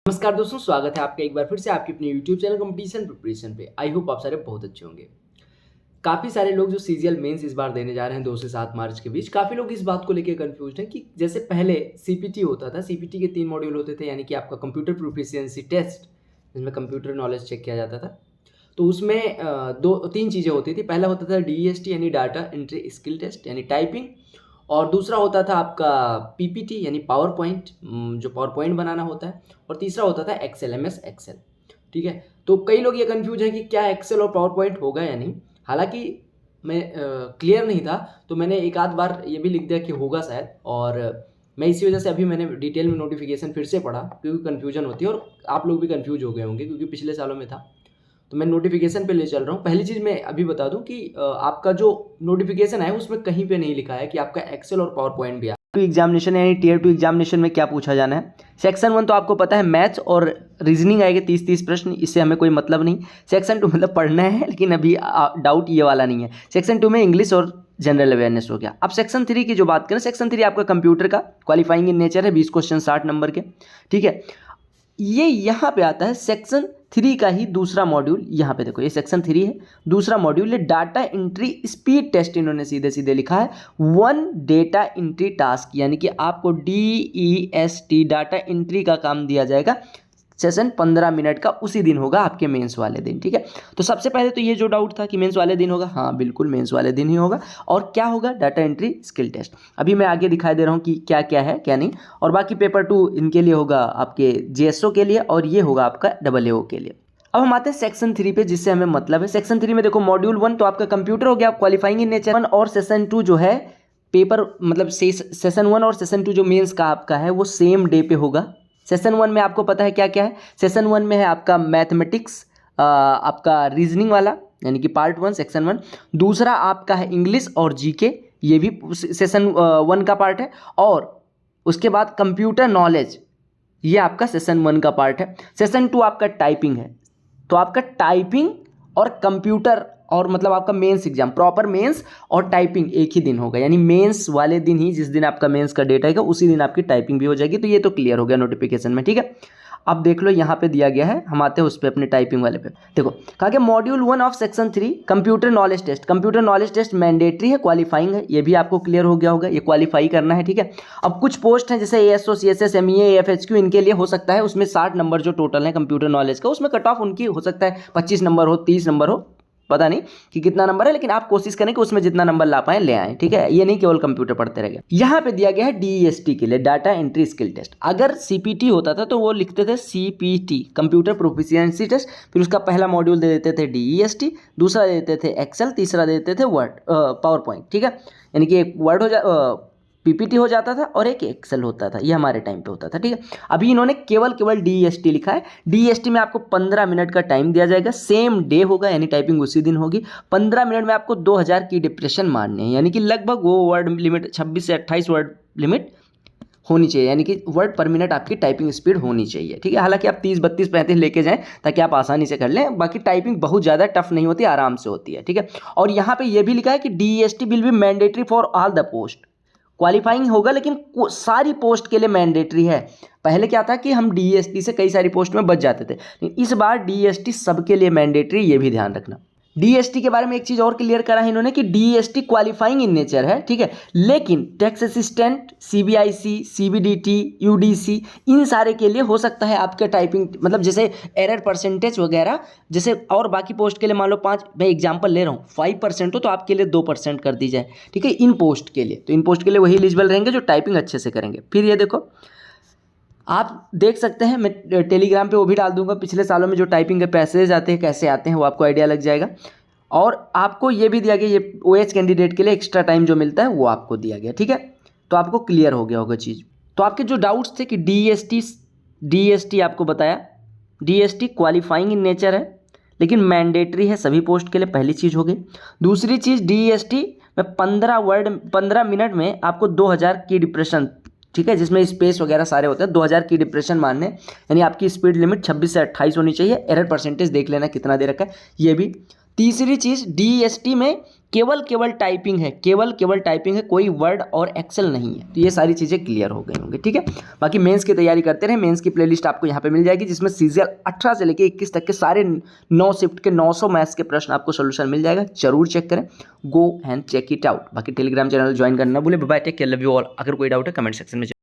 नमस्कार दोस्तों, स्वागत है आपका एक बार फिर से आपके अपने YouTube चैनल कंपटीशन प्रिपरेशन पे। आई होप आप सारे बहुत अच्छे होंगे। काफ़ी सारे लोग जो सीजीएल मेंस इस बार देने जा रहे हैं 2 से 7 मार्च के बीच, काफ़ी लोग इस बात को लेके कन्फ्यूज्ड हैं कि जैसे पहले सीपीटी होता था, सीपीटी के 3 मॉड्यूल होते थे, यानी कि आपका कंप्यूटर प्रोफिशिएंसी टेस्ट, जिसमें कंप्यूटर नॉलेज चेक किया जाता था। तो उसमें 2-3 चीज़ें होती थी। पहला होता था डीएसटी यानी डाटा एंट्री स्किल टेस्ट यानी टाइपिंग, और दूसरा होता था आपका पीपीटी यानी पावर पॉइंट, जो पावर पॉइंट बनाना होता है, और तीसरा होता था एक्सेल, एमएस एक्सेल। ठीक है, तो कई लोग ये कंफ्यूज है कि क्या एक्सेल और पावर पॉइंट होगा या नहीं। हालांकि मैं क्लियर नहीं था, तो मैंने एक आध बार ये भी लिख दिया कि होगा शायद, और मैं इसी वजह से अभी मैंने डिटेल में नोटिफिकेशन फिर से पढ़ा, क्योंकि कन्फ्यूजन होती है और आप लोग भी कन्फ्यूज हो गए होंगे क्योंकि पिछले सालों में था। तो मैं नोटिफिकेशन पे ले चल रहा हूँ। पहली चीज़ मैं अभी बता दूं कि आपका जो नोटिफिकेशन है उसमें कहीं पे नहीं लिखा है कि आपका एक्सेल और पावर पॉइंट भी है। तो एग्जामिनेशन यानी टियर 2 एग्जामिनेशन में क्या पूछा जाना है। सेक्शन 1 तो आपको पता है, मैथ्स और रीजनिंग आएगा 30-30 प्रश्न, इससे हमें कोई मतलब नहीं। सेक्शन 2 मतलब पढ़ना है, लेकिन अभी डाउट ये वाला नहीं है। सेक्शन 2 में इंग्लिश और जनरल अवेयरनेस हो गया। अब सेक्शन 3 की जो बात करें, सेक्शन 3 आपका कंप्यूटर का क्वालिफाइंग इन नेचर है, 20 क्वेश्चन 60 नंबर के। ठीक है, ये यहाँ पे आता है सेक्शन 3 का ही दूसरा मॉड्यूल। यहाँ पे देखो, ये सेक्शन 3 है, दूसरा मॉड्यूल है डाटा एंट्री स्पीड टेस्ट। इन्होंने सीधे सीधे लिखा है 1 डेटा एंट्री टास्क, यानी कि आपको DEST डाटा एंट्री का काम दिया जाएगा। सेशन 15 मिनट का उसी दिन होगा, आपके मेंस वाले दिन। ठीक है, तो सबसे पहले तो ये जो डाउट था कि मेंस वाले दिन होगा, हाँ बिल्कुल मेंस वाले दिन ही होगा। और क्या होगा? Data entry skill test. अभी मैं आगे दिखाई दे रहा हूँ कि क्या क्या है क्या नहीं। और बाकी पेपर 2 इनके लिए होगा, आपके JSO के लिए, और ये होगा आपका AAO के लिए। अब हम आते हैं सेक्शन 3 पे, जिससे हमें मतलब है। सेक्शन 3 में देखो, मॉड्यूल 1 तो आपका कंप्यूटर हो गया, क्वालिफाइंग इन नेचर। और सेशन 2 जो है पेपर, मतलब सेशन 1 और सेशन 2 जो मेंस का आपका है वो सेम डे पे होगा। सेशन 1 में आपको पता है क्या क्या है। सेशन 1 में है आपका मैथमेटिक्स, आपका रीजनिंग वाला, यानी कि पार्ट 1 सेक्शन 1। दूसरा आपका है इंग्लिश और जीके, ये भी सेशन 1 का पार्ट है। और उसके बाद कंप्यूटर नॉलेज, ये आपका सेशन 1 का पार्ट है। सेशन 2 आपका टाइपिंग है, तो आपका टाइपिंग और कंप्यूटर, और मतलब आपका मेंस एग्जाम, प्रॉपर मेंस और टाइपिंग एक ही दिन होगा, यानी मेंस वाले दिन ही, जिस दिन आपका मेंस का डेट आएगा उसी दिन आपकी टाइपिंग भी हो जाएगी। तो ये तो क्लियर हो गया नोटिफिकेशन में। ठीक है, अब देख लो यहाँ पे दिया गया है, हम आते हैं उस पर, अपने टाइपिंग वाले पे। देखो, कहा कि module 1 of section 3 computer knowledge test. Computer knowledge test mandatory है, क्वालिफाइंग है, ये भी आपको क्लियर हो गया होगा, ये क्वालिफाई करना है। ठीक है, अब कुछ पोस्ट हैं जैसे ASO CSS MEA AFHQ, इनके लिए हो सकता है उसमें 60 नंबर जो टोटल है कंप्यूटर नॉलेज का, उसमें कट ऑफ उनकी हो सकता है 25 नंबर हो, 30 नंबर हो, पता नहीं कि कितना नंबर है, लेकिन आप कोशिश करें कि उसमें जितना नंबर ला पाए ले आएं। ठीक है, ये नहीं केवल कंप्यूटर पढ़ते रह गए। यहाँ पे दिया गया है DEST के लिए, डाटा एंट्री स्किल टेस्ट। अगर CPT होता था तो वो लिखते थे CPT, कंप्यूटर प्रोफिशिएंसी टेस्ट, फिर उसका पहला मॉड्यूल दे देते थे DEST, दूसरा दे देते थे एक्सेल, तीसरा दे देते थे वर्ड, पावर पॉइंट। ठीक है, यानी कि एक वर्ड हो जा PPT हो जाता था और एक एक्सेल होता था, ये हमारे टाइम पे होता था। ठीक है, अभी इन्होंने केवल DEST लिखा है। DEST में आपको 15 मिनट का टाइम दिया जाएगा, सेम डे होगा, यानी टाइपिंग उसी दिन होगी। 15 मिनट में आपको 2000 की डिप्रेशन मारने हैं, यानी कि लगभग वो वर्ड लिमिट 26 से 28 वर्ड लिमिट होनी चाहिए, यानी कि वर्ड पर मिनट आपकी टाइपिंग स्पीड होनी चाहिए। ठीक है, हालांकि आप 30, 32, 35 लेके जाएं ताकि आप आसानी से कर लें। बाकी टाइपिंग बहुत ज़्यादा टफ नहीं होती, आराम से होती है। ठीक है, और यहाँ पे ये भी लिखा है कि DEST will be mandatory for all the post. Qualifying होगा, लेकिन सारी पोस्ट के लिए मैंडेटरी है। पहले क्या था कि हम DEST से कई सारी पोस्ट में बच जाते थे, लेकिन इस बार DEST सबके लिए मैंडेटरी, ये भी ध्यान रखना। DEST के बारे में एक चीज़ और क्लियर करा है इन्होंने कि DEST क्वालिफाइंग इन नेचर है। ठीक है, लेकिन tax assistant, CBIC, CBDT, UDC, इन सारे के लिए हो सकता है आपका टाइपिंग, मतलब जैसे एरर परसेंटेज वगैरह, जैसे और बाकी पोस्ट के लिए मान लो 5, मैं एग्जांपल ले रहा हूँ, 5% हो तो आपके लिए 2% कर दी जाए। ठीक है, इन पोस्ट के लिए, तो इन पोस्ट के लिए वही एलिजिबल रहेंगे जो टाइपिंग अच्छे से करेंगे। फिर ये देखो, आप देख सकते हैं, मैं टेलीग्राम पे वो भी डाल दूंगा, पिछले सालों में जो टाइपिंग के पैसेज आते हैं कैसे आते हैं, वो आपको आइडिया लग जाएगा। और आपको ये भी दिया गया, ये OH कैंडिडेट के लिए एक्स्ट्रा टाइम जो मिलता है वो आपको दिया गया। ठीक है, तो आपको क्लियर हो गया होगा चीज़। तो आपके जो डाउट्स थे कि DEST आपको बताया, DEST क्वालिफाइंग इन नेचर है, लेकिन मैंडेटरी है सभी पोस्ट के लिए, पहली चीज़ हो गई। दूसरी चीज़, DEST में 15 मिनट में आपको 2000 की डिप्रेशन, ठीक है, जिसमें स्पेस वगैरह सारे होते हैं, 2000 की डिप्रेशन मानने, यानी आपकी स्पीड लिमिट 26 से 28 होनी चाहिए। एरर परसेंटेज देख लेना कितना दे रखा है, ये भी। तीसरी चीज़, DEST में केवल टाइपिंग है, केवल टाइपिंग है, कोई वर्ड और एक्सेल नहीं है। तो ये सारी चीज़ें क्लियर हो गई होंगी, ठीक है। बाकी मेंस की तैयारी करते रहे, मेंस की प्लेलिस्ट आपको यहाँ पे मिल जाएगी, जिसमें सीजीएल 18 से लेके 21 तक के सारे 9 शिफ्ट के 900 मैथ्स के प्रश्न आपको सोल्यूशन मिल जाएगा। जरूर चेक करें, go and check it out. बाकी टेलीग्राम चैनल ज्वाइन करना ना भूलें। Bye bye, take care, love you all. अगर कोई डाउट है कमेंट सेक्शन में